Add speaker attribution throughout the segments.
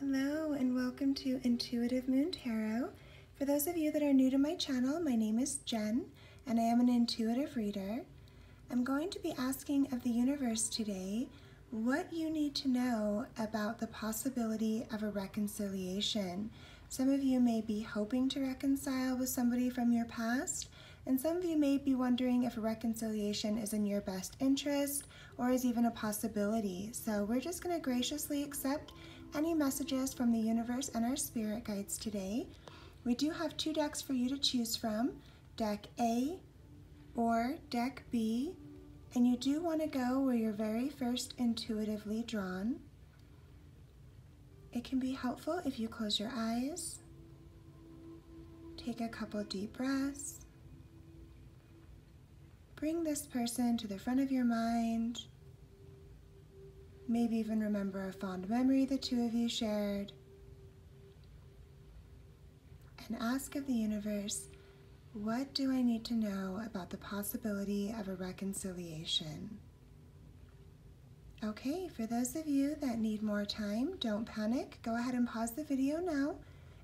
Speaker 1: Hello and welcome to Intuitive Moon Tarot. For those of you that are new to my channel, my name is Jen and I am an intuitive reader. I'm going to be asking of the universe today what you need to know about the possibility of a reconciliation. Some of you may be hoping to reconcile with somebody from your past, and some of you may be wondering if a reconciliation is in your best interest or is even a possibility. So we're just going to graciously accept any messages from the universe and our spirit guides today. We do have two decks for you to choose from, deck A or deck B, and you do want to go where you're very first intuitively drawn. It can be helpful if you close your eyes, take a couple deep breaths, bring this person to the front of your mind, maybe even remember a fond memory the two of you shared, and ask of the universe, what do I need to know about the possibility of a reconciliation? Okay, for those of you that need more time, don't panic. Go ahead and pause the video now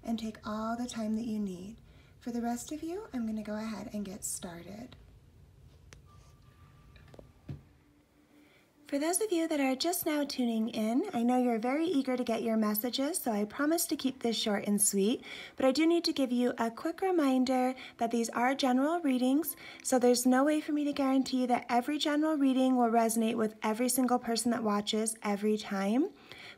Speaker 1: and take all the time that you need. For the rest of you, I'm going to go ahead and get started. For those of you that are just now tuning in, I know you're very eager to get your messages, so I promise to keep this short and sweet, but I do need to give you a quick reminder that these are general readings, so there's no way for me to guarantee that every general reading will resonate with every single person that watches every time.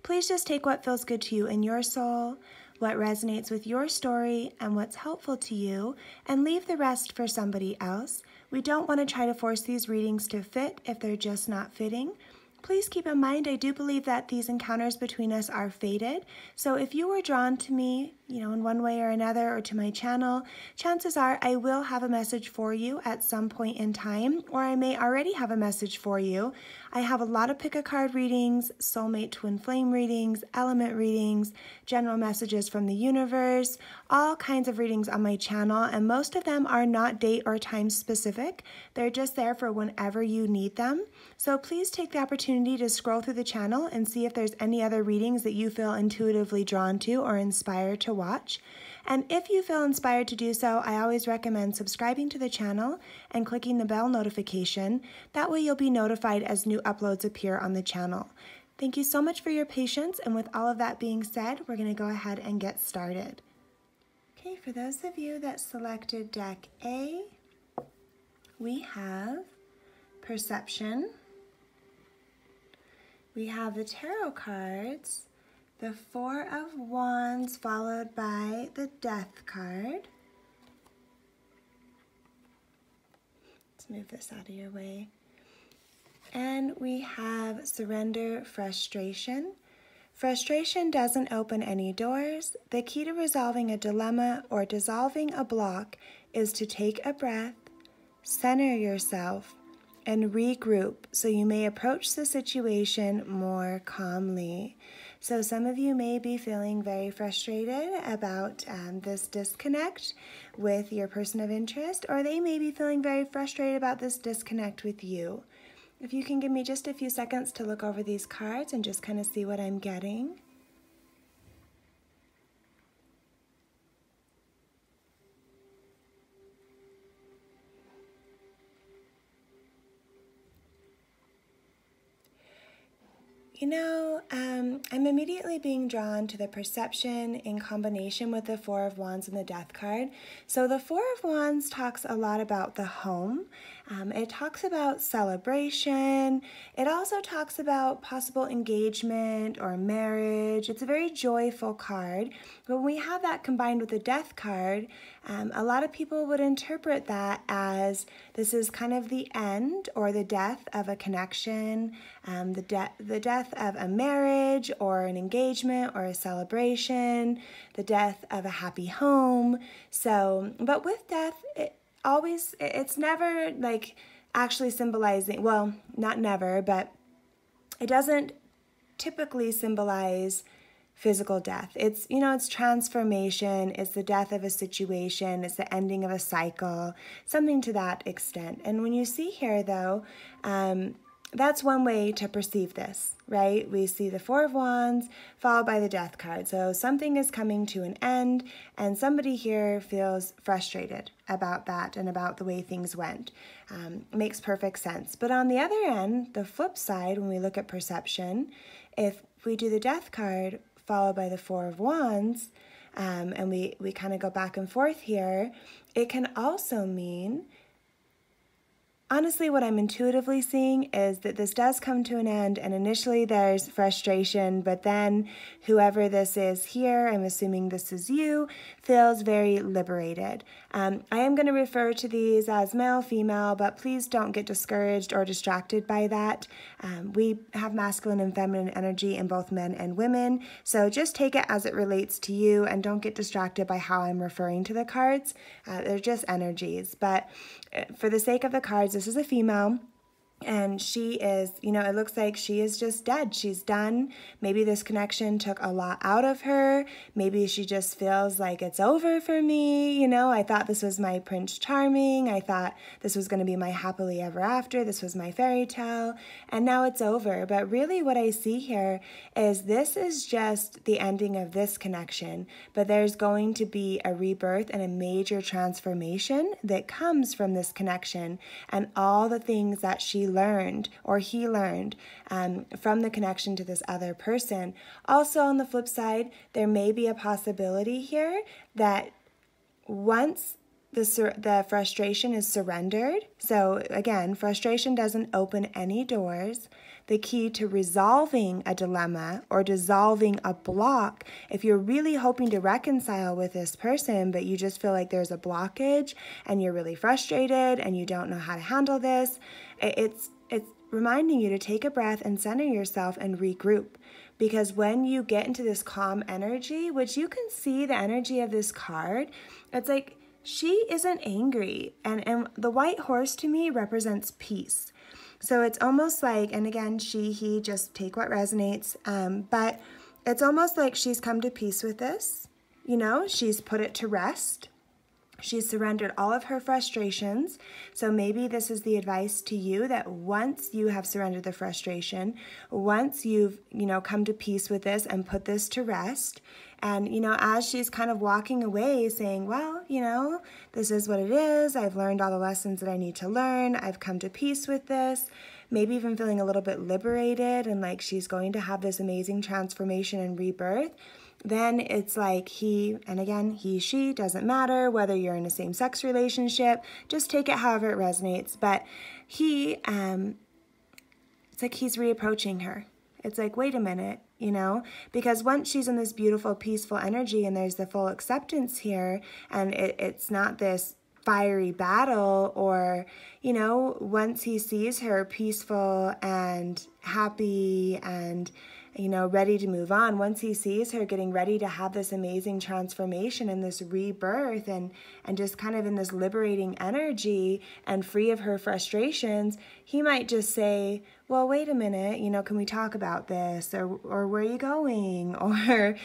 Speaker 1: Please just take what feels good to you in your soul, what resonates with your story, and what's helpful to you, and leave the rest for somebody else. We don't want to try to force these readings to fit if they're just not fitting. Please keep in mind, I do believe that these encounters between us are fated. So if you were drawn to me, in one way or another, or to my channel, chances are I will have a message for you at some point in time, or I may already have a message for you. I have a lot of pick-a-card readings, soulmate twin flame readings, element readings, general messages from the universe, all kinds of readings on my channel, and most of them are not date or time specific. They're just there for whenever you need them. So please take the opportunity to scroll through the channel and see if there's any other readings that you feel intuitively drawn to or inspired to watch. And if you feel inspired to do so, I always recommend subscribing to the channel and clicking the bell notification. That way you'll be notified as new uploads appear on the channel. Thank you so much for your patience, and with all of that being said, we're going to go ahead and get started. Okay, for those of you that selected deck A, we have Perception. We have the tarot cards, the Four of Wands followed by the Death card. Let's move this out of your way. And we have Surrender, Frustration. Frustration doesn't open any doors. The key to resolving a dilemma or dissolving a block is to take a breath, center yourself, and regroup so you may approach the situation more calmly. So some of you may be feeling very frustrated about this disconnect with your person of interest, or they may be feeling very frustrated about this disconnect with you. If you can give me just a few seconds to look over these cards and just kind of see what I'm getting. I'm immediately being drawn to the Perception in combination with the Four of Wands and the Death card. So the Four of Wands talks a lot about the home. It talks about celebration. It also talks about possible engagement or marriage. It's a very joyful card. But when we have that combined with the Death card, a lot of people would interpret that as this is kind of the end or the death of a connection, the death of a marriage or an engagement or a celebration, the death of a happy home. So, but with death, it's never like actually symbolizing, well, not never, but it doesn't typically symbolize physical death. It's, it's transformation, it's the death of a situation, it's the ending of a cycle, something to that extent. And when you see here, though, that's one way to perceive this, right? We see the Four of Wands followed by the Death card. So something is coming to an end, and somebody here feels frustrated about that and about the way things went. Makes perfect sense. But on the other end, the flip side, when we look at perception, if we do the Death card followed by the Four of Wands, and we kind of go back and forth here, it can also mean, honestly, what I'm intuitively seeing is that this does come to an end, and initially there's frustration, but then whoever this is here, I'm assuming this is you, feels very liberated. I am going to refer to these as male, female, but please don't get discouraged or distracted by that. We have masculine and feminine energy in both men and women, so just take it as it relates to you and don't get distracted by how I'm referring to the cards. They're just energies, but for the sake of the cards, this is a female, and she is, it looks like she is just dead. She's done. Maybe this connection took a lot out of her. Maybe she just feels like it's over for me. I thought this was my Prince Charming. I thought this was going to be my happily ever after. This was my fairy tale, and now it's over. But really what I see here is this is just the ending of this connection, but there's going to be a rebirth and a major transformation that comes from this connection and all the things that she learned or he learned from the connection to this other person. Also, on the flip side, there may be a possibility here that once the frustration is surrendered, so again, frustration doesn't open any doors. The key to resolving a dilemma or dissolving a block, if you're really hoping to reconcile with this person, but you just feel like there's a blockage and you're really frustrated and you don't know how to handle this, it's reminding you to take a breath and center yourself and regroup. Because when you get into this calm energy, which you can see the energy of this card, it's like she isn't angry. And the white horse to me represents peace. So it's almost like, and again, she, he, just take what resonates. But it's almost like she's come to peace with this. She's put it to rest. She's surrendered all of her frustrations. So maybe this is the advice to you, that once you have surrendered the frustration, once you've, come to peace with this and put this to rest, and, as she's kind of walking away saying, well, this is what it is. I've learned all the lessons that I need to learn. I've come to peace with this. Maybe even feeling a little bit liberated and like she's going to have this amazing transformation and rebirth. Then it's like he, and again, he, she, doesn't matter whether you're in a same-sex relationship, just take it however it resonates. But he, it's like he's reapproaching her. It's like, wait a minute, because once she's in this beautiful, peaceful energy and there's the full acceptance here, and it's not this fiery battle, or, once he sees her peaceful and happy and ready to move on, once he sees her getting ready to have this amazing transformation and this rebirth and just kind of in this liberating energy and free of her frustrations, he might just say, well, wait a minute, can we talk about this? Or where are you going? Or,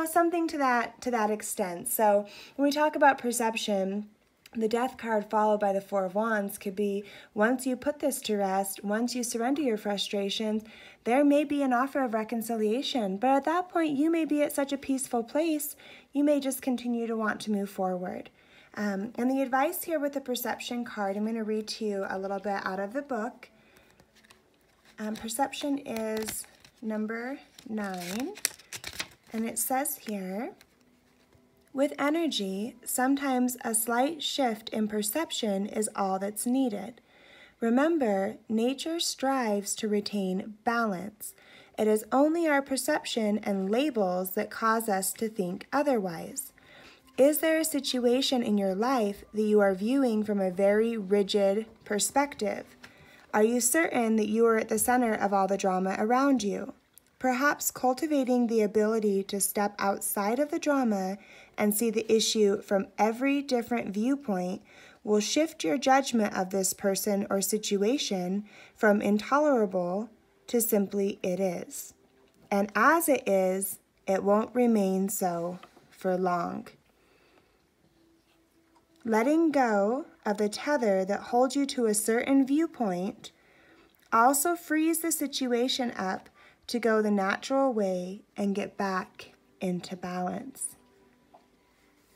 Speaker 1: something to that extent. So when we talk about perception, the Death card followed by the Four of Wands could be, once you put this to rest, once you surrender your frustrations, there may be an offer of reconciliation. But at that point, you may be at such a peaceful place, you may just continue to want to move forward. And the advice here with the perception card, I'm going to read to you a little bit out of the book. Perception is number 9, and it says here, with energy, sometimes a slight shift in perception is all that's needed. Remember, nature strives to retain balance. It is only our perception and labels that cause us to think otherwise. Is there a situation in your life that you are viewing from a very rigid perspective? Are you certain that you are at the center of all the drama around you? Perhaps cultivating the ability to step outside of the drama and see the issue from every different viewpoint will shift your judgment of this person or situation from intolerable to simply it is. And as it is, it won't remain so for long. Letting go of the tether that holds you to a certain viewpoint Also frees the situation up to go the natural way and get back into balance.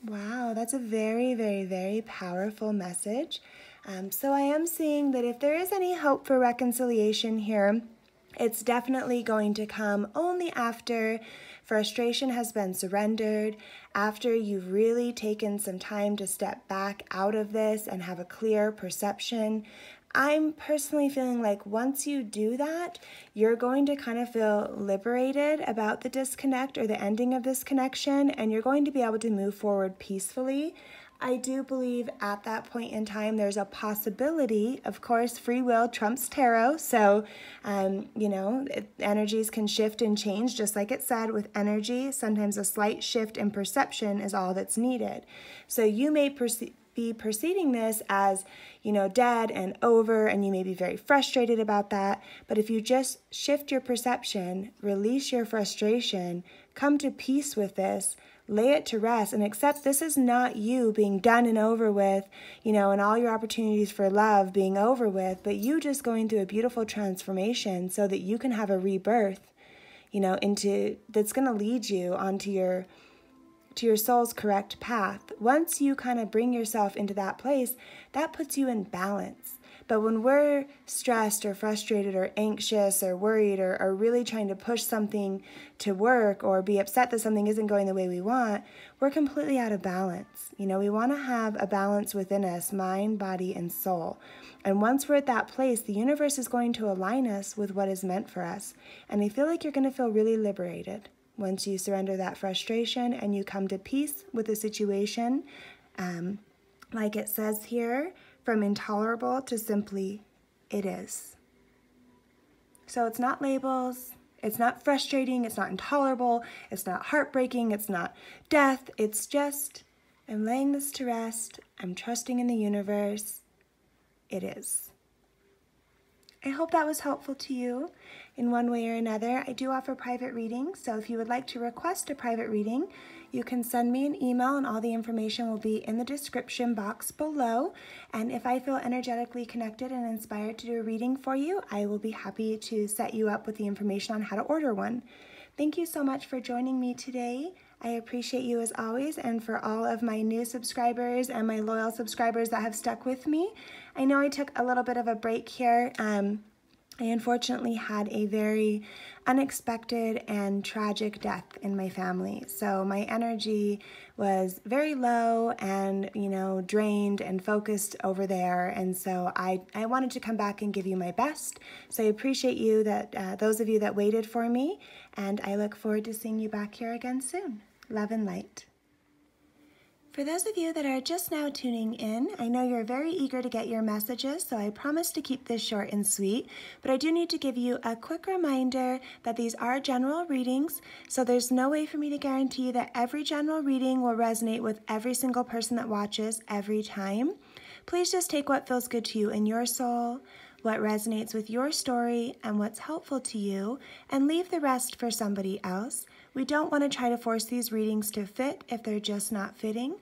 Speaker 1: Wow, that's a very, very, very powerful message. So I am seeing that if there is any hope for reconciliation here, it's definitely going to come only after frustration has been surrendered, after you've really taken some time to step back out of this and have a clear perception. I'm personally feeling like once you do that, you're going to kind of feel liberated about the disconnect or the ending of this connection, and you're going to be able to move forward peacefully. I do believe at that point in time there's a possibility, of course, free will trumps tarot, so, energies can shift and change, just like it said with energy. Sometimes a slight shift in perception is all that's needed. So you may be perceiving this as, dead and over, and you may be very frustrated about that. But if you just shift your perception, release your frustration, come to peace with this, lay it to rest, and accept this is not you being done and over with, and all your opportunities for love being over with, but you just going through a beautiful transformation so that you can have a rebirth, into that's going to lead you onto your soul's correct path. Once you kind of bring yourself into that place, that puts you in balance. But when we're stressed or frustrated or anxious or worried or really trying to push something to work or be upset that something isn't going the way we want, we're completely out of balance. We want to have a balance within us, mind, body, and soul. And once we're at that place, the universe is going to align us with what is meant for us. And I feel like you're going to feel really liberated once you surrender that frustration and you come to peace with the situation. Like it says here, from intolerable to simply, it is. So it's not labels, it's not frustrating, it's not intolerable, it's not heartbreaking, it's not death. It's just, I'm laying this to rest, I'm trusting in the universe, it is. I hope that was helpful to you in one way or another. I do offer private readings, so if you would like to request a private reading, you can send me an email and all the information will be in the description box below. And if I feel energetically connected and inspired to do a reading for you, I will be happy to set you up with the information on how to order one. Thank you so much for joining me today. I appreciate you as always, and for all of my new subscribers and my loyal subscribers that have stuck with me. I know I took a little bit of a break here. I unfortunately had a very unexpected and tragic death in my family. So my energy was very low and, drained and focused over there. And so I wanted to come back and give you my best. So I appreciate you, that those of you that waited for me, and I look forward to seeing you back here again soon. Love and light. For those of you that are just now tuning in, I know you're very eager to get your messages, so I promise to keep this short and sweet, but I do need to give you a quick reminder that these are general readings, so there's no way for me to guarantee that every general reading will resonate with every single person that watches every time. Please just take what feels good to you in your soul, what resonates with your story, and what's helpful to you, and leave the rest for somebody else. We don't want to try to force these readings to fit if they're just not fitting.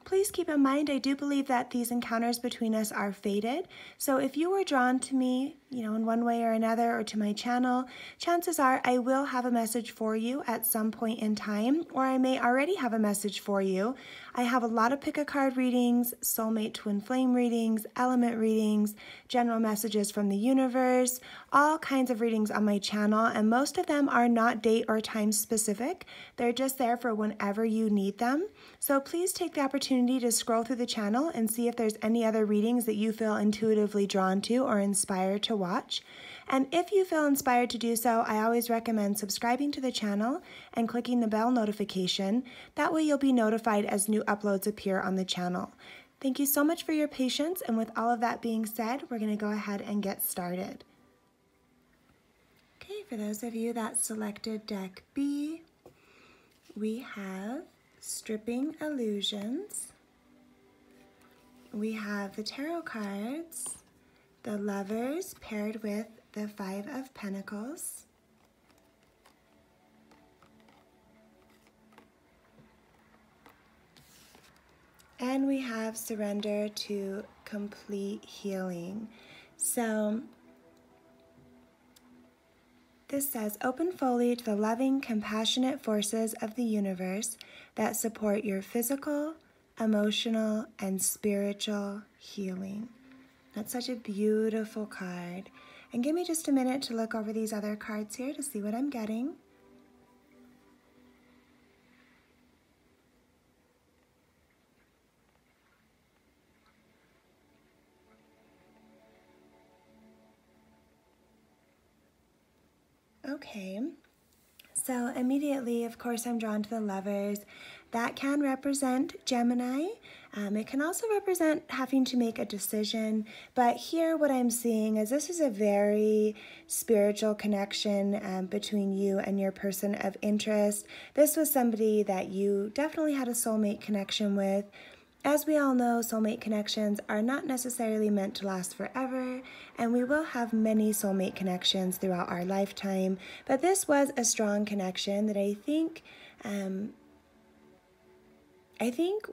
Speaker 1: Please keep in mind, I do believe that these encounters between us are fated. So if you were drawn to me, in one way or another, or to my channel, chances are I will have a message for you at some point in time, or I may already have a message for you. I have a lot of pick-a-card readings, soulmate twin flame readings, element readings, general messages from the universe, all kinds of readings on my channel, and most of them are not date or time specific. They're just there for whenever you need them. So please take the opportunity to scroll through the channel and see if there's any other readings that you feel intuitively drawn to or inspired to watch. And if you feel inspired to do so, I always recommend subscribing to the channel and clicking the bell notification. That way you'll be notified as new uploads appear on the channel. Thank you so much for your patience, and with all of that being said, we're going to go ahead and get started. Okay, for those of you that selected deck B, we have Stripping Illusions. We have the tarot cards, the Lovers paired with the Five of Pentacles, and we have Surrender to Complete Healing. So This says, open fully to the loving, compassionate forces of the universe that support your physical, emotional, and spiritual healing. That's such a beautiful card. And give me just a minute to look over these other cards here to see what I'm getting. Okay, so immediately, of course, I'm drawn to the Lovers. That can represent Gemini. It can also represent having to make a decision, but here what I'm seeing is this is a very spiritual connection between you and your person of interest. This was somebody that you definitely had a soulmate connection with. As we all know, soulmate connections are not necessarily meant to last forever, and we will have many soulmate connections throughout our lifetime, but this was a strong connection that I think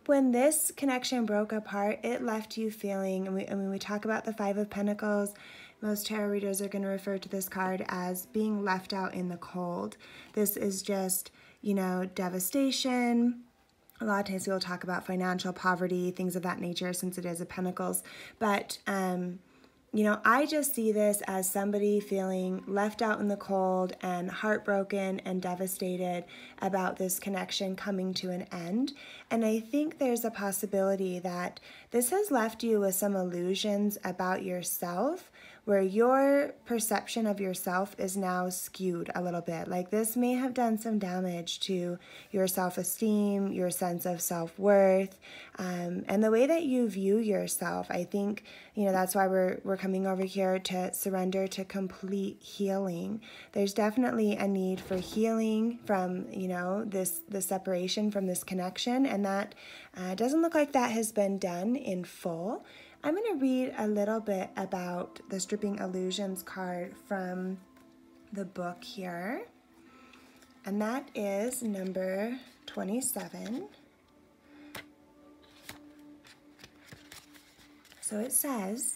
Speaker 1: when this connection broke apart, it left you feeling, and when we talk about the Five of Pentacles, most tarot readers are going to refer to this card as being left out in the cold. This is just, devastation. A lot of times we'll talk about financial poverty, things of that nature, since it is a Pentacles. But, I just see this as somebody feeling left out in the cold and heartbroken and devastated about this connection coming to an end. And I think there's a possibility that this has left you with some illusions about yourself, where your perception of yourself is now skewed a little bit. Like this may have done some damage to your self-esteem, your sense of self-worth, and the way that you view yourself. I think, that's why we're coming over here to surrender to complete healing. There's definitely a need for healing from, the separation from this connection, and that doesn't look like that has been done in full. I'm going to read a little bit about the Stripping Illusions card from the book here, and that is number 27. So it says,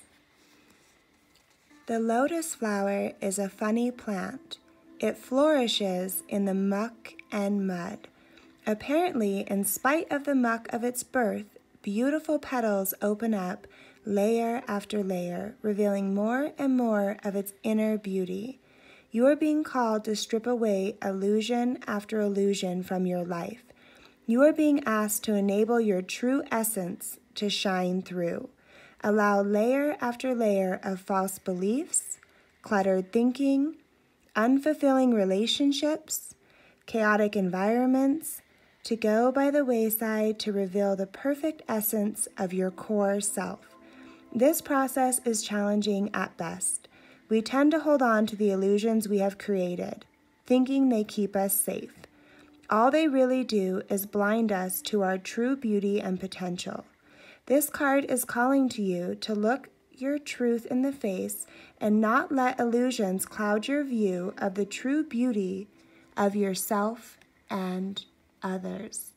Speaker 1: the lotus flower is a funny plant. It flourishes in the muck and mud. Apparently, in spite of the muck of its birth, beautiful petals open up layer after layer, revealing more and more of its inner beauty. You are being called to strip away illusion after illusion from your life. You are being asked to enable your true essence to shine through. Allow layer after layer of false beliefs, cluttered thinking, unfulfilling relationships, chaotic environments to go by the wayside to reveal the perfect essence of your core self. This process is challenging at best. We tend to hold on to the illusions we have created, thinking they keep us safe. All they really do is blind us to our true beauty and potential. This card is calling to you to look your truth in the face and not let illusions cloud your view of the true beauty of yourself and others.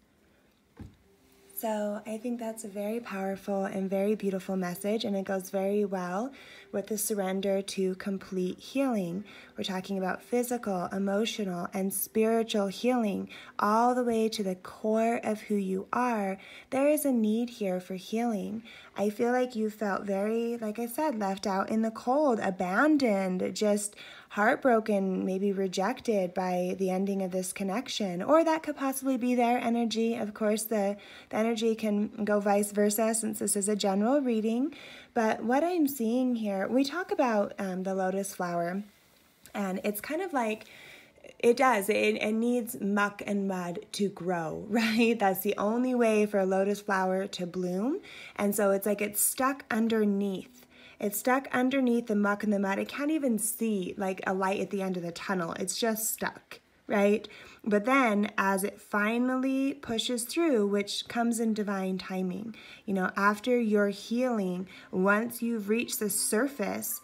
Speaker 1: So I think that's a very powerful and very beautiful message, and it goes very well with the surrender to complete healing. We're talking about physical, emotional, and spiritual healing all the way to the core of who you are. There is a need here for healing. I feel like you felt very, like I said, left out in the cold, abandoned, just heartbroken, maybe rejected by the ending of this connection. Or that could possibly be their energy. Of course, the energy can go vice versa since this is a general reading. But what I'm seeing here, we talk about the lotus flower, and it's kind of like, it needs muck and mud to grow, right? That's the only way for a lotus flower to bloom. And so it's like it's stuck underneath. It's stuck underneath the muck and the mud. It can't even see like a light at the end of the tunnel. It's just stuck, right? But then as it finally pushes through, which comes in divine timing, after your healing, once you've reached the surface,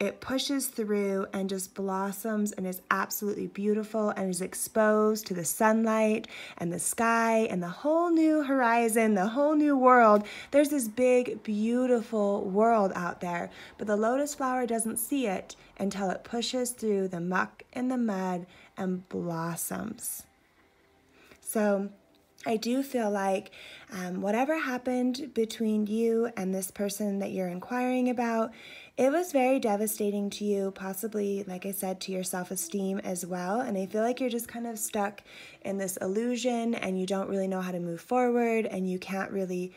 Speaker 1: it pushes through and just blossoms and is absolutely beautiful and is exposed to the sunlight and the sky and the whole new horizon, the whole new world. There's this big, beautiful world out there, but the lotus flower doesn't see it until it pushes through the muck and the mud and blossoms. So I do feel like whatever happened between you and this person that you're inquiring about, it was very devastating to you, possibly, like I said, to your self-esteem as well. And I feel like you're just kind of stuck in this illusion and you don't really know how to move forward, and you can't really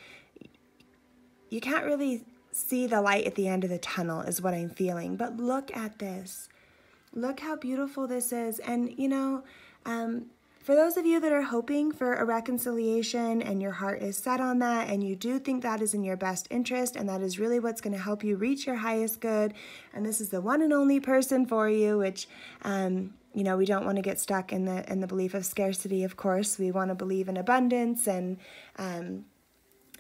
Speaker 1: see the light at the end of the tunnel is what I'm feeling. But look at this. Look how beautiful this is. And, you know, for those of you that are hoping for a reconciliation and your heart is set on that and you do think that is in your best interest and that is really what's going to help you reach your highest good, and this is the one and only person for you, which, you know, we don't want to get stuck in the belief of scarcity, of course. We want to believe in abundance and,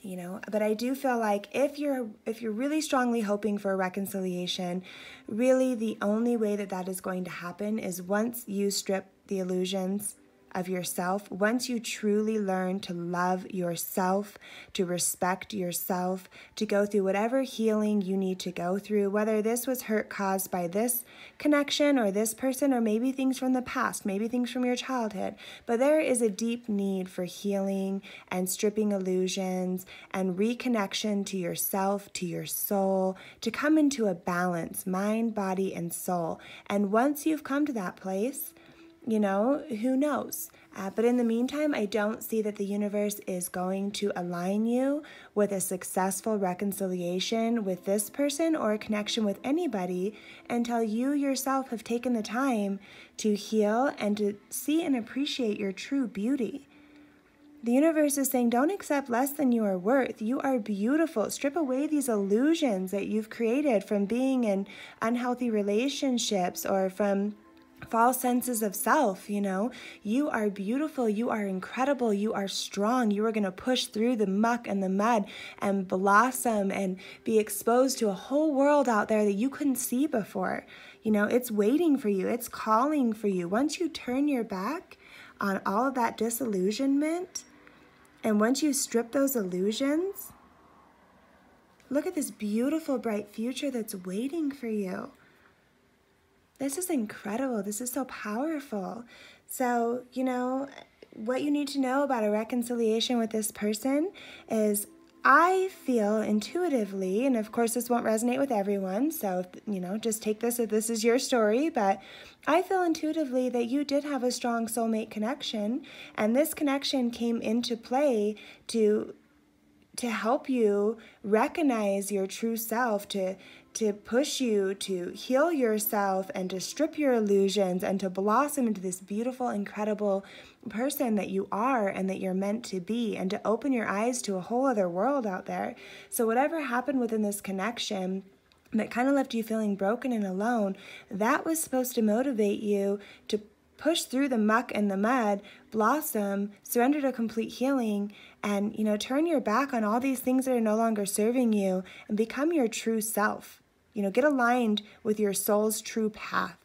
Speaker 1: you know, but I do feel like if you're really strongly hoping for a reconciliation, really the only way that is going to happen is once you strip the illusions of yourself, once you truly learn to love yourself, to respect yourself, to go through whatever healing you need to go through, whether this was hurt caused by this connection or this person, or maybe things from the past, maybe things from your childhood. But there is a deep need for healing and stripping illusions and reconnection to yourself, to your soul, to come into a balance, mind, body, and soul. And once you've come to that place, you know, who knows? But in the meantime, I don't see that the universe is going to align you with a successful reconciliation with this person or a connection with anybody until you yourself have taken the time to heal and to see and appreciate your true beauty. The universe is saying, don't accept less than you are worth. You are beautiful. Strip away these illusions that you've created from being in unhealthy relationships or from false senses of self. You know, you are beautiful, you are incredible, you are strong, you are going to push through the muck and the mud and blossom and be exposed to a whole world out there that you couldn't see before. You know, it's waiting for you, it's calling for you. Once you turn your back on all of that disillusionment, and once you strip those illusions, look at this beautiful, bright future that's waiting for you. This is incredible. This is so powerful. So, you know, what you need to know about a reconciliation with this person is I feel intuitively, and of course this won't resonate with everyone, so, you know, just take this if this is your story, but I feel intuitively that you did have a strong soulmate connection, and this connection came into play to help you recognize your true self, to push you to heal yourself and to strip your illusions and to blossom into this beautiful, incredible person that you are and that you're meant to be, and to open your eyes to a whole other world out there. So whatever happened within this connection that kind of left you feeling broken and alone, that was supposed to motivate you to push through the muck and the mud, blossom, surrender to complete healing, and, you know, turn your back on all these things that are no longer serving you and become your true self. You know, get aligned with your soul's true path.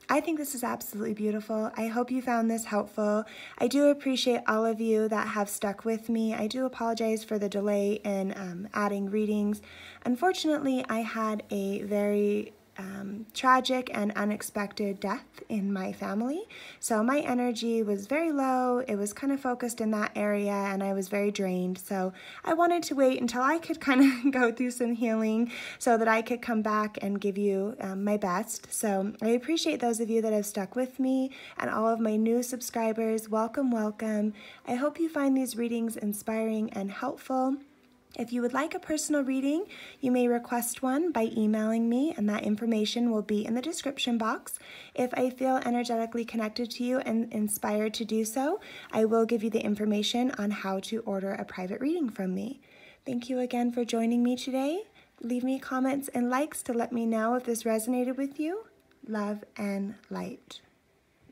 Speaker 1: I think this is absolutely beautiful. I hope you found this helpful. I do appreciate all of you that have stuck with me. I do apologize for the delay in adding readings. Unfortunately, I had a very tragic and unexpected death in my family. So my energy was very low. It was kind of focused in that area and I was very drained. So I wanted to wait until I could kind of go through some healing so that I could come back and give you my best. So I appreciate those of you that have stuck with me, and all of my new subscribers. Welcome, welcome. I hope you find these readings inspiring and helpful. If you would like a personal reading, you may request one by emailing me, and that information will be in the description box. If I feel energetically connected to you and inspired to do so, I will give you the information on how to order a private reading from me. Thank you again for joining me today. Leave me comments and likes to let me know if this resonated with you. Love and light.